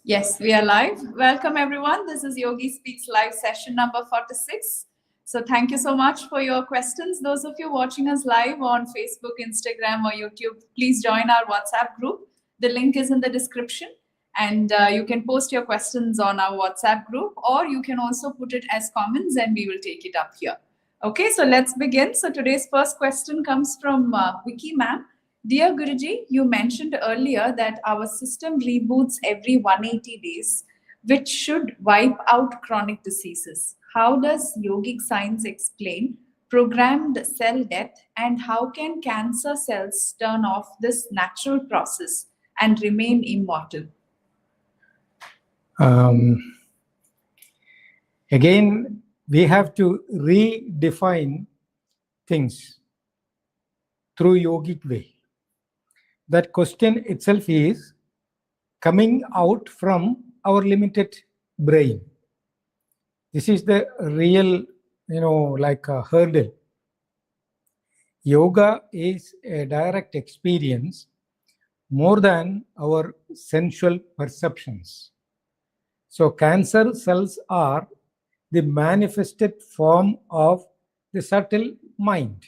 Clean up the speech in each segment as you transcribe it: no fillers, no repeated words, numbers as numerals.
Yes, we are live. Welcome, everyone. This is Yogi Speaks Live session number 46. So, thank you so much for your questions. Those of you watching us live on Facebook, Instagram, or YouTube, please join our WhatsApp group. The link is in the description, and you can post your questions on our WhatsApp group, or you can also put it as comments, and we will take it up here. Okay, so let's begin. So, today's first question comes from Vicky Ma'am. Dear Guruji, you mentioned earlier that our system reboots every 180 days, which should wipe out chronic diseases. How does yogic science explain programmed cell death, and how can cancer cells turn off this natural process and remain immortal? Again, we have to redefine things through yogic way. That question itself is coming out from our limited brain. This is the real, like a hurdle. Yoga is a direct experience more than our sensual perceptions. So cancer cells are the manifested form of the subtle mind.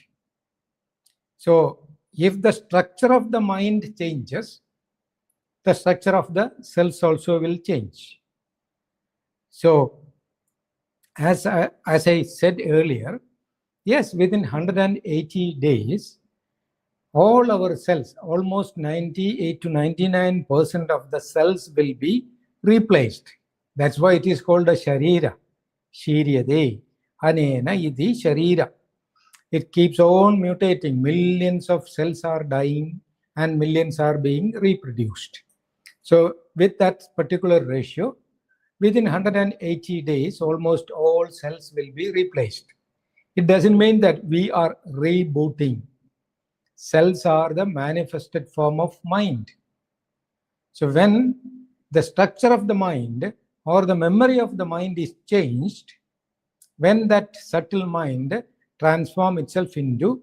So if the structure of the mind changes, the structure of the cells also will change. So as I said earlier, yes, within 180 days, all our cells, almost 98 to 99% of the cells will be replaced. That's why it is called a sharira. Shiryade. Anena iti sharira. It keeps on mutating. Millions of cells are dying and millions are being reproduced. So with that particular ratio, within 180 days, almost all cells will be replaced. It doesn't mean that we are rebooting. Cells are the manifested form of mind. So when the structure of the mind or the memory of the mind is changed, when that subtle mind transforms itself into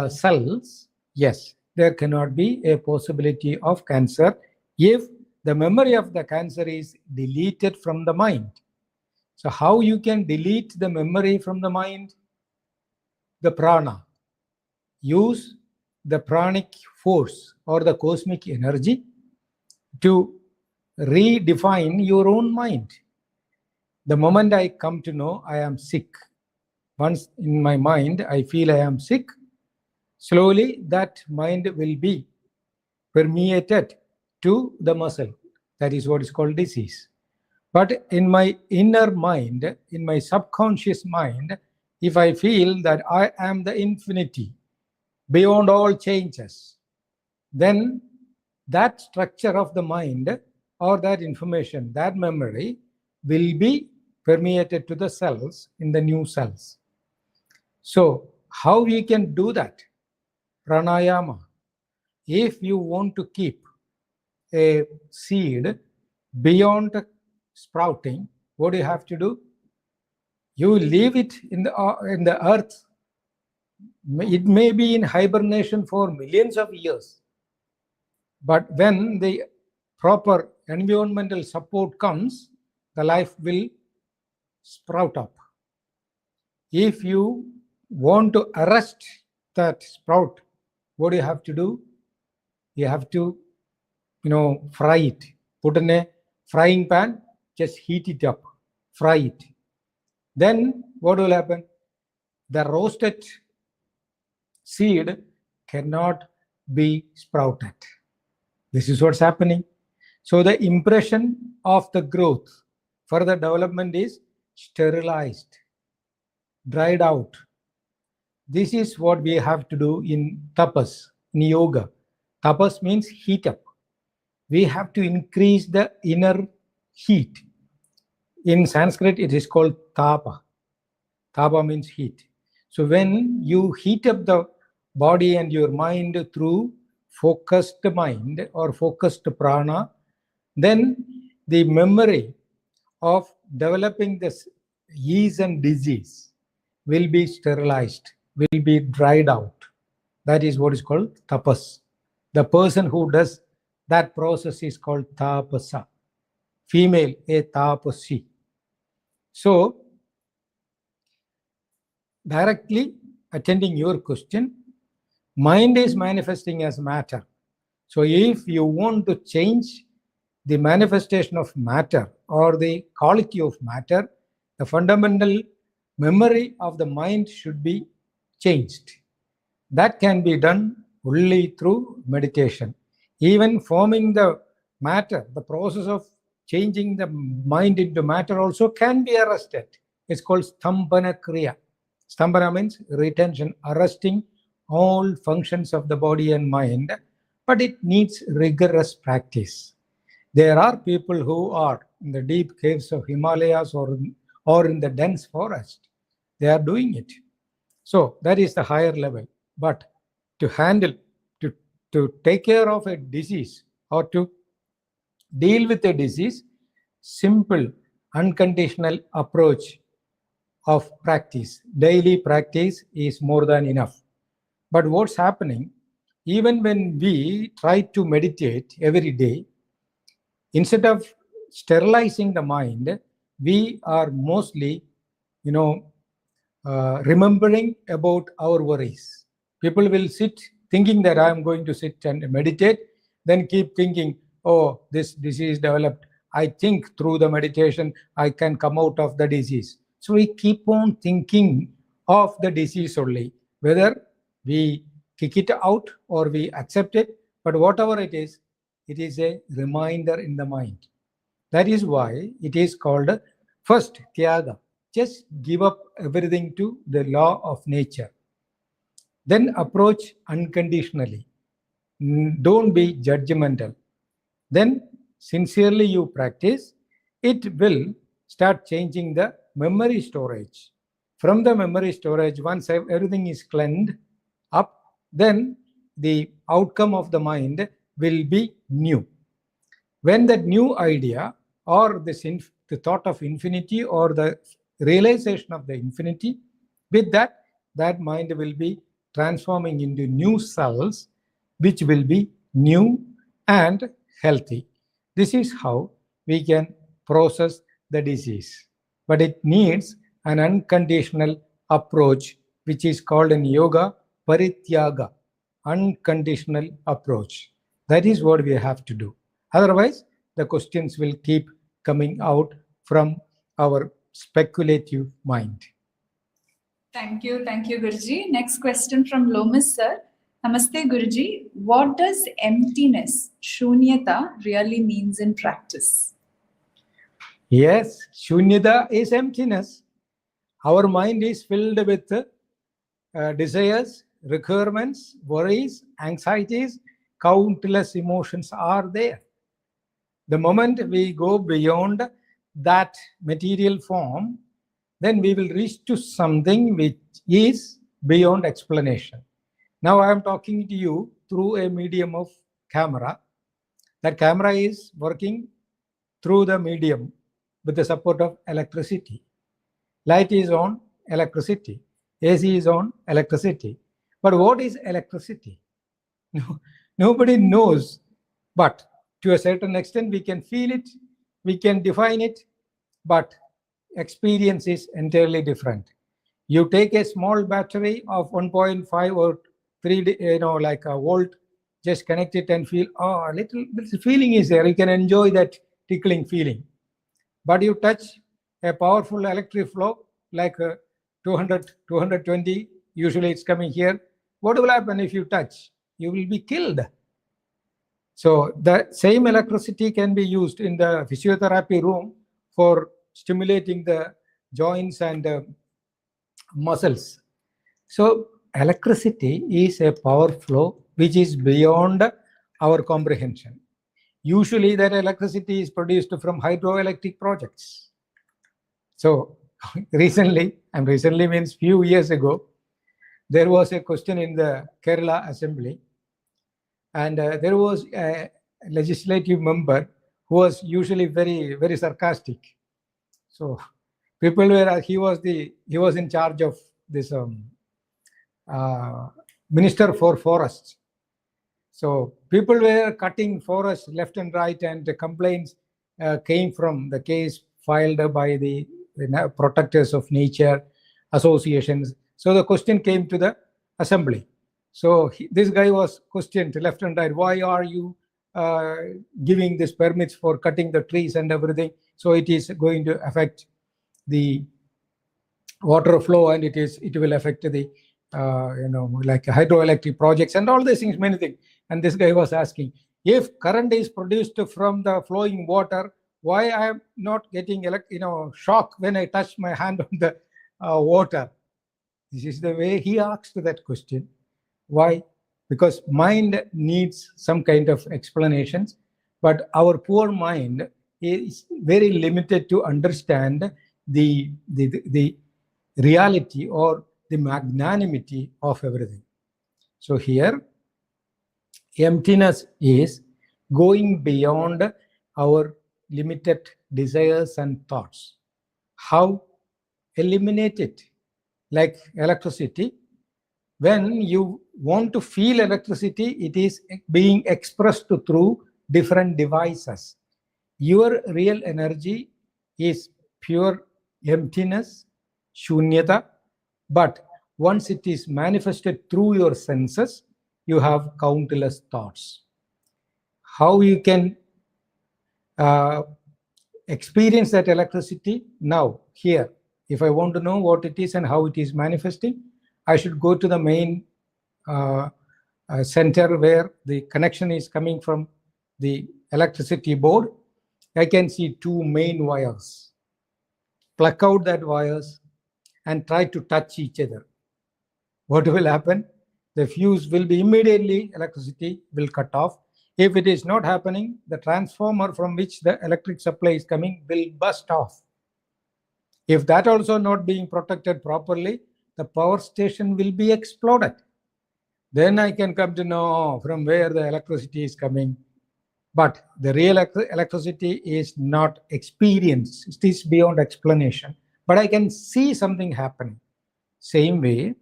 cells, yes, there cannot be a possibility of cancer if the memory of the cancer is deleted from the mind. So how you can delete the memory from the mind? The prana. Use the pranic force or the cosmic energy to redefine your own mind. The moment I come to know I am sick, once in my mind I feel I am sick, slowly that mind will be permeated to the muscle. That is what is called disease. But in my inner mind, in my subconscious mind, if I feel that I am the infinity, beyond all changes, then that structure of the mind or that information, that memory will be permeated to the cells in the new cells. So how we can do that? Pranayama. If you want to keep a seed beyond sprouting, what do you have to do? You leave it in the earth. It may be in hibernation for millions of years. But when the proper environmental support comes, the life will sprout up. If you want to arrest that sprout, what do you have to do? You have to, fry it. Put in a frying pan, just heat it up, fry it. Then what will happen? The roasted seed cannot be sprouted. This is what's happening. So the impression of the growth, further development is sterilized, dried out. This is what we have to do in tapas, in yoga. Tapas means heat up. We have to increase the inner heat. In Sanskrit, it is called tapa. Tapa means heat. So when you heat up the body and your mind through focused mind or focused prana, then the memory of developing this yeast and disease will be sterilized, will be dried out. That is what is called tapas. The person who does that process is called tapasa. female, a tapasi. So, directly attending your question, mind is manifesting as matter. So, if you want to change the manifestation of matter or the quality of matter, the fundamental memory of the mind should be changed. That can be done only through meditation. Even forming the matter, the process of changing the mind into matter also can be arrested. It's called stambhana kriya. Stambhana means retention, arresting all functions of the body and mind, but it needs rigorous practice. There are people who are in the deep caves of Himalayas or in the dense forest. They are doing it. So that is the higher level. But to handle, to take care of a disease or to deal with a disease, simple, unconditional approach of practice, daily practice is more than enough. But what's happening, even when we try to meditate every day, instead of sterilizing the mind, we are mostly, remembering about our worries. People will sit thinking that I am going to sit and meditate, then keep thinking, oh, this disease developed. I think through the meditation, I can come out of the disease. So we keep on thinking of the disease only, whether we kick it out or we accept it. But whatever it is a reminder in the mind. That is why it is called first tyaga. Just give up everything to the law of nature. Then approach unconditionally. Don't be judgmental. Then sincerely you practice, it will start changing the memory storage. From the memory storage, once everything is cleaned up, then the outcome of the mind will be new. When that new idea or the thought of infinity or the realization of the infinity, with that mind will be transforming into new cells, which will be new and healthy. This is how we can process the disease. But it needs an unconditional approach, which is called in yoga parityaga, unconditional approach. That is what we have to do. Otherwise, the questions will keep coming out from our speculative mind. Thank you, Guruji. Next question from Lomis sir. Namaste, Guruji. What does emptiness, shunyata, really means in practice? Yes, shunyata is emptiness. Our mind is filled with desires, requirements, worries, anxieties. Countless emotions are there. The moment we go beyond that material form, then we will reach to something which is beyond explanation. Now I am talking to you through a medium of camera. That camera is working through the medium with the support of electricity. Light is on, electricity. AC is on, electricity. But what is electricity? Nobody knows. But to a certain extent, we can feel it, we can define it, but experience is entirely different. You take a small battery of 1.5 or 3, like a volt, just connect it and feel, a little feeling is there. You can enjoy that tickling feeling. But you touch a powerful electric flow like 200, 220, usually it's coming here. What will happen if you touch? You will be killed. So the same electricity can be used in the physiotherapy room for stimulating the joints and muscles. So electricity is a power flow which is beyond our comprehension. Usually that electricity is produced from hydroelectric projects. So recently means few years ago, there was a question in the Kerala Assembly, and there was a legislative member who was usually very, very sarcastic. So people were, he was in charge of this Minister for Forests. So people were cutting forests left and right, and the complaints came from the case filed by the protectors of nature associations. So the question came to the assembly. So this guy was questioned left and right. Why are you giving these permits for cutting the trees and everything? So it is going to affect the water flow, and it will affect the like hydroelectric projects and all these things, many things. And this guy was asking, if current is produced from the flowing water, why I am not getting shock when I touch my hand on the water? This is the way he asked that question. Why? Because mind needs some kind of explanations, but our poor mind is very limited to understand the reality or the magnanimity of everything. So here, emptiness is going beyond our limited desires and thoughts. How? Eliminate it. Like electricity, when you want to feel electricity, it is being expressed through different devices. Your real energy is pure emptiness, shunyata, but once it is manifested through your senses, you have countless thoughts. How you can experience that electricity? Now, here, if I want to know what it is and how it is manifesting, I should go to the main center where the connection is coming from the electricity board. I can see two main wires. Pluck out that wires and try to touch each other. What will happen? The fuse will be immediately, electricity will cut off. If it is not happening, the transformer from which the electric supply is coming will burst off. If that also not being protected properly, the power station will be exploded. Then I can come to know from where the electricity is coming. But the real electricity is not experienced. It is beyond explanation. But I can see something happening. Same way,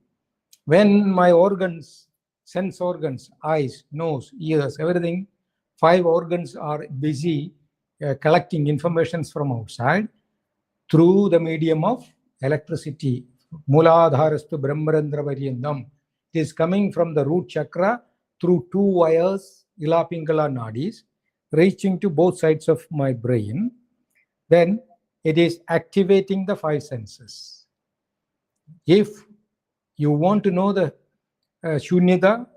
when my organs, sense organs, eyes, nose, ears, everything, 5 organs are busy collecting information from outside through the medium of electricity. Muladharastu Brahmarandra Varyandam. It is coming from the root chakra through 2 wires, Ila Pingala nadis, reaching to both sides of my brain. Then it is activating the 5 senses. If you want to know the shunyata,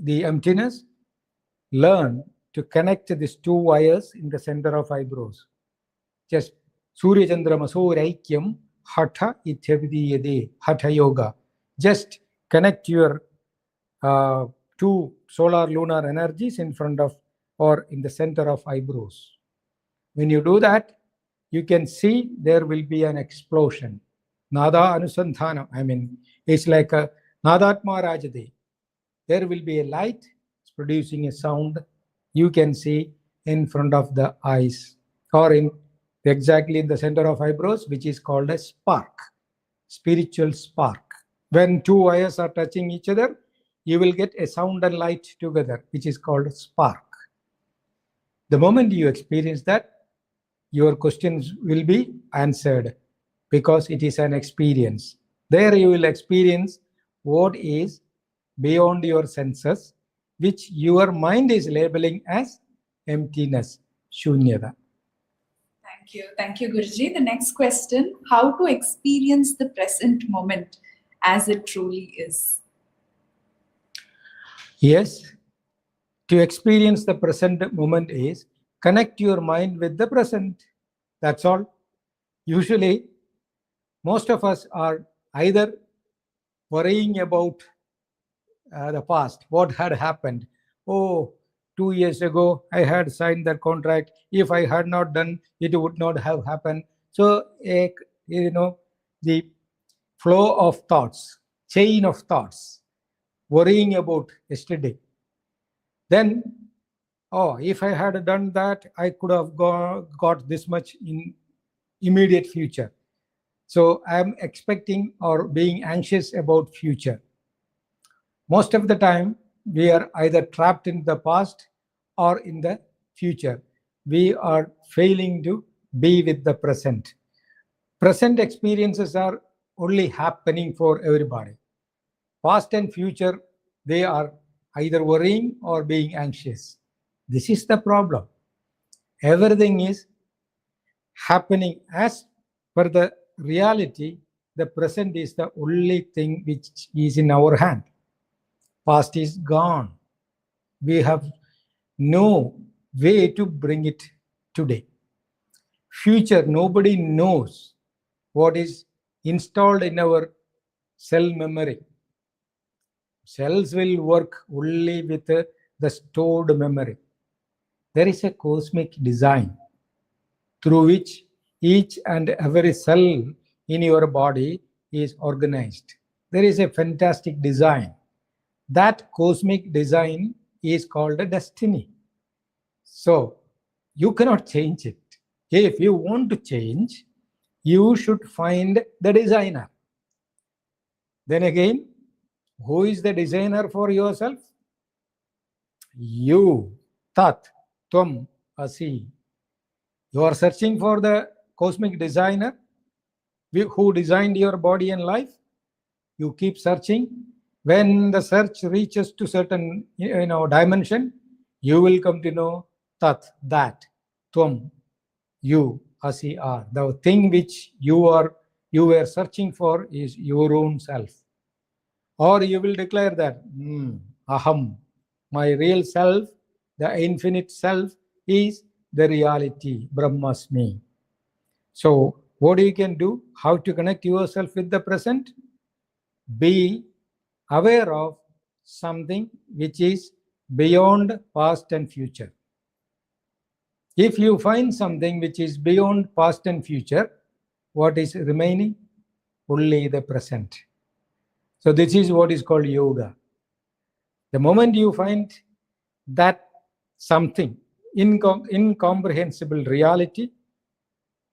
the emptiness, learn to connect these 2 wires in the center of eyebrows. Just Surya Chandra Masoraikyam Hatha Ityavidiyade, Hatha Yoga. Just connect your 2 solar lunar energies in front of or in the center of eyebrows. When you do that, you can see there will be an explosion. Nada Anusandhana, it's like a Nadatma Rajade. There will be a light producing a sound you can see in front of the eyes or exactly in the center of eyebrows, which is called a spark, spiritual spark. When 2 wires are touching each other, you will get a sound and light together, which is called spark. The moment you experience that, your questions will be answered because it is an experience. There you will experience what is beyond your senses, which your mind is labeling as emptiness, shunyata. Thank you, Guruji. The next question, how to experience the present moment as it truly is? Yes, to experience the present moment is connect your mind with the present. That's all. Usually, most of us are either worrying about the past, what had happened. Oh, 2 years ago, I had signed that contract. If I had not done, it would not have happened. So, the flow of thoughts, chain of thoughts, worrying about yesterday. Then, oh, if I had done that, I could have got this much in immediate future. So I am expecting or being anxious about future. Most of the time, we are either trapped in the past or in the future. we are failing to be with the present. Present experiences are only happening for everybody. Past and future, they are either worrying or being anxious. This is the problem. Everything is happening as per the reality. The present is the only thing which is in our hand. Past is gone. We have no way to bring it today. Future, nobody knows what is installed in our cell memory. Cells will work only with the stored memory. There is a cosmic design through which each and every cell in your body is organized. There is a fantastic design. That cosmic design is called a destiny. So you cannot change it. If you want to change, you should find the designer. Then again, who is the designer for yourself? You, Tat, Tvam, Asi. You are searching for the cosmic designer who designed your body and life. You keep searching. When the search reaches to certain dimension, you will come to know Tat, that, Tvam, you, Asi, are. The thing which you were searching for is your own self. Or you will declare that Aham, my real self, the infinite self, is the reality, Brahmasmi. So what you can do, how to connect yourself with the present? Be aware of something which is beyond past and future. If you find something which is beyond past and future, what is remaining? Only the present. So this is what is called yoga. The moment you find that something incomprehensible reality,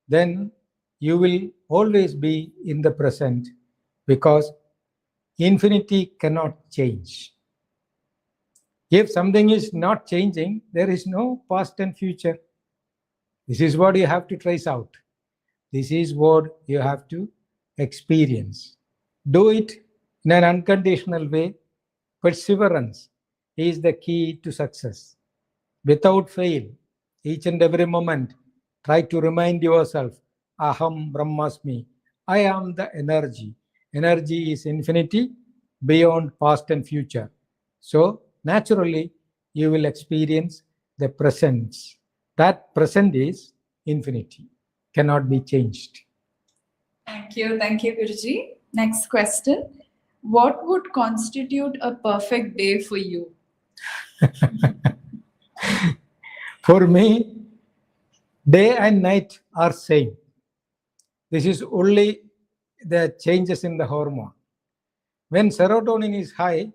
then you will always be in the present, because infinity cannot change. If something is not changing, there is no past and future. This is what you have to trace out. This is what you have to experience. Do it in an unconditional way. Perseverance is the key to success. Without fail, each and every moment, try to remind yourself, Aham Brahmasmi. I am the energy. Energy is infinity beyond past and future. So naturally, you will experience the presence. That present is infinity, cannot be changed. Thank you, Guruji. Next question. What would constitute a perfect day for you? For me, day and night are same. This is only the changes in the hormone. When serotonin is high,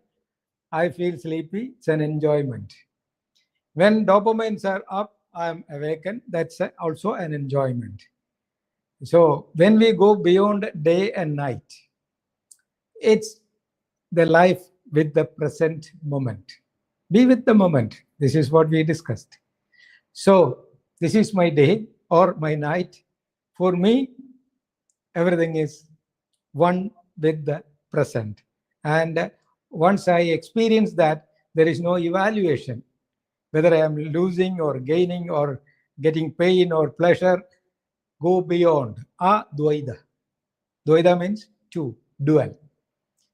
I feel sleepy. It's an enjoyment. When dopamines are up, I am awakened. That's also an enjoyment. So when we go beyond day and night, it's the life with the present moment. Be with the moment. This is what we discussed. So this is my day or my night. For me, everything is one with the present. And once I experience that, there is no evaluation, whether I am losing or gaining or getting pain or pleasure. Go beyond. Advaita. Dvaita means two, dual.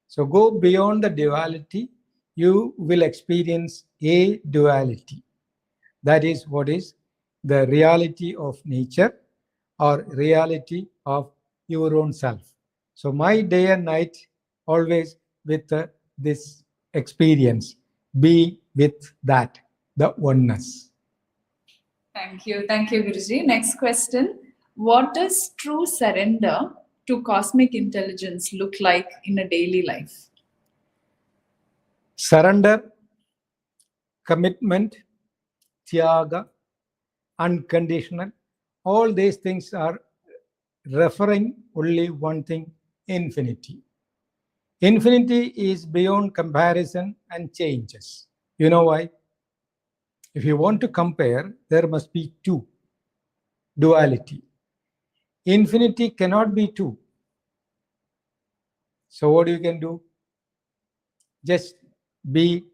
So go beyond the duality, you will experience a duality. That is what is the reality of nature or reality of your own self. So my day and night always with this experience. Be with that, the oneness. Thank you, Guruji. Next question. What does true surrender to cosmic intelligence look like in a daily life? Surrender, commitment, tyaga, unconditional, all these things are referring only one thing, infinity. Infinity is beyond comparison and changes. You know why? If you want to compare, there must be two. Duality. Infinity cannot be two. So what you can do? Just be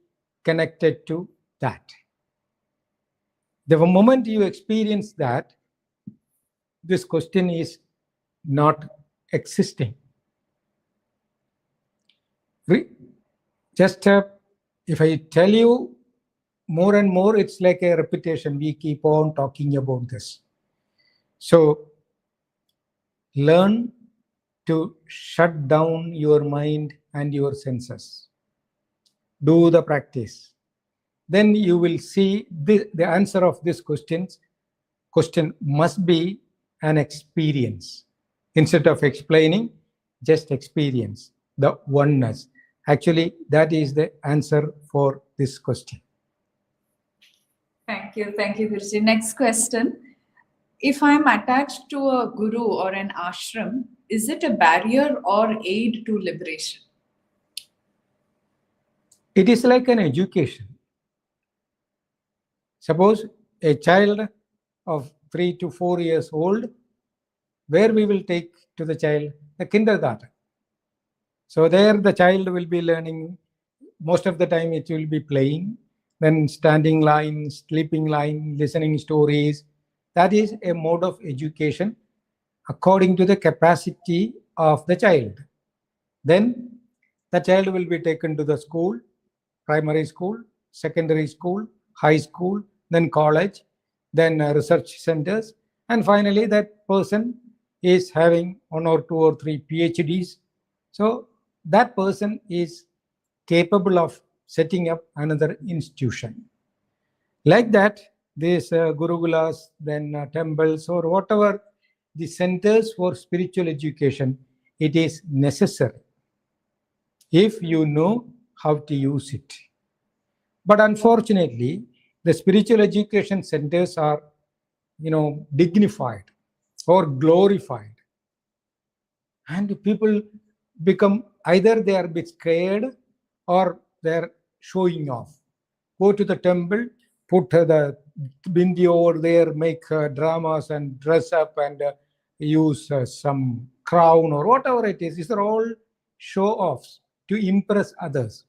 connected to that. The moment you experience that, this question is not existing. Just if I tell you more and more, it's like a repetition. We keep on talking about this. So learn to shut down your mind and your senses. Do the practice. Then you will see the answer of this question must be an experience. Instead of explaining, just experience the oneness. Actually, that is the answer for this question. Thank you, Guruji. Next question. If I'm attached to a guru or an ashram, is it a barrier or aid to liberation? It is like an education. Suppose a child of 3 to 4 years old, where we will take to the child? The kindergarten. So there the child will be learning. Most of the time it will be playing, then standing line, sleeping line, listening stories. That is a mode of education according to the capacity of the child. Then the child will be taken to the school, primary school, secondary school, high school, then college, then research centers, and finally that person is having 1 or 2 or 3 PhDs. So that person is capable of setting up another institution. Like that, these gurukulas, then temples, or whatever the centers for spiritual education, it is necessary if you know how to use it. But unfortunately, the spiritual education centers are, dignified or glorified. And people become, either they are a bit scared or they're showing off. Go to the temple, put the bindi over there, make dramas and dress up and use some crown or whatever it is. These are all show-offs to impress others.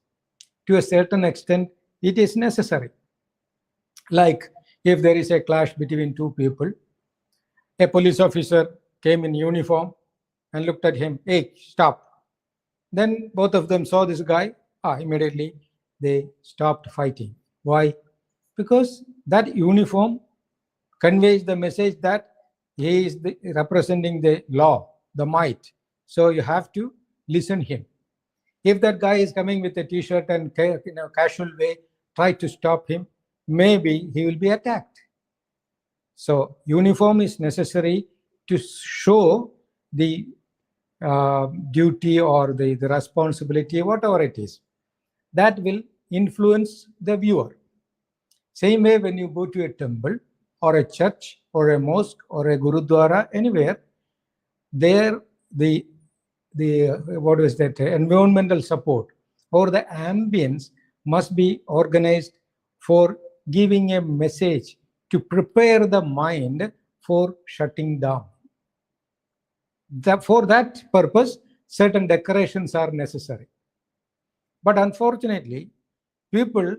To a certain extent, it is necessary. Like if there is a clash between two people, a police officer came in uniform and looked at him, hey, stop. Then both of them saw this guy, immediately they stopped fighting. Why? Because that uniform conveys the message that he is representing the law, the might. So you have to listen him. If that guy is coming with a t-shirt and in a casual way, try to stop him, maybe he will be attacked. So uniform is necessary to show the duty or the responsibility, whatever it is, that will influence the viewer. Same way, when you go to a temple or a church or a mosque or a gurudwara, anywhere, there the what is that environmental support or the ambience must be organized for giving a message to prepare the mind for shutting down. For that purpose, certain decorations are necessary. But unfortunately, people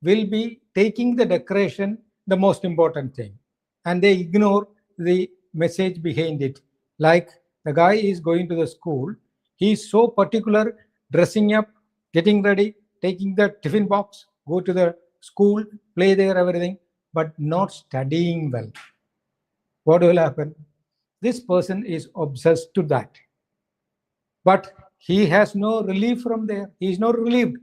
will be taking the decoration the most important thing, and they ignore the message behind it. Like the guy is going to the school, he is so particular, dressing up, getting ready, taking the tiffin box, go to the school, play there, everything, but not studying well. What will happen? This person is obsessed to that. But he has no relief from there. He is not relieved.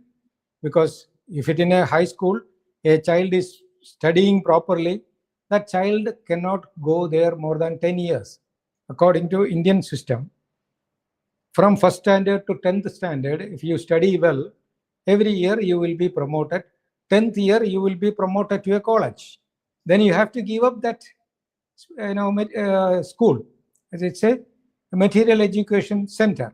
Because if it in a high school, a child is studying properly, that child cannot go there more than 10 years. According to Indian system, from first standard to 10th standard, if you study well, every year you will be promoted. 10th year, you will be promoted to a college. Then you have to give up that school, as it say, material education center.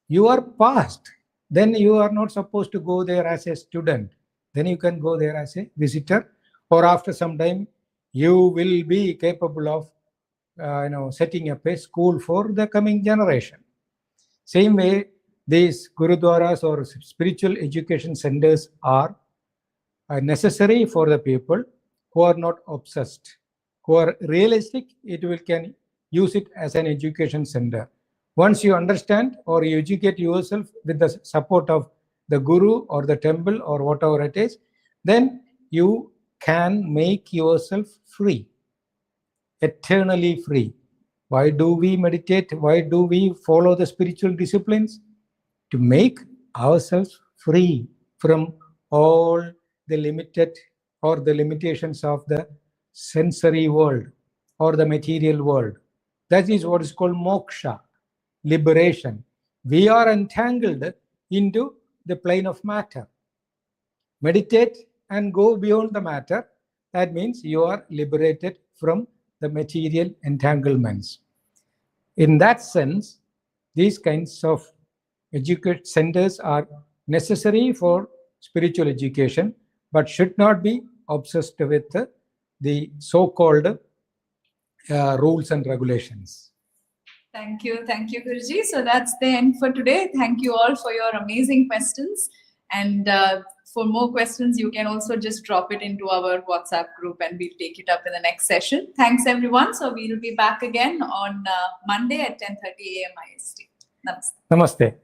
You are passed, then you are not supposed to go there as a student. Then you can go there as a visitor or after some time, you will be capable of setting up a school for the coming generation. Same way, these gurudwaras or spiritual education centers are necessary for the people who are not obsessed, who are realistic. Can use it as an education center. Once you understand or you educate yourself with the support of the guru or the temple or whatever it is, then you can make yourself free, eternally free. Why do we meditate? Why do we follow the spiritual disciplines? To make ourselves free from all the limited or the limitations of the sensory world or the material world. That is what is called moksha, liberation. We are entangled into the plane of matter. Meditate and go beyond the matter. That means you are liberated from the material entanglements. In that sense, these kinds of education centers are necessary for spiritual education, but should not be obsessed with the so-called rules and regulations. Thank you, Guruji. So that's the end for today. Thank you all for your amazing questions. And for more questions, you can also just drop it into our WhatsApp group and we'll take it up in the next session. Thanks, everyone. So we'll be back again on Monday at 10:30 a.m. IST. Namaste. Namaste.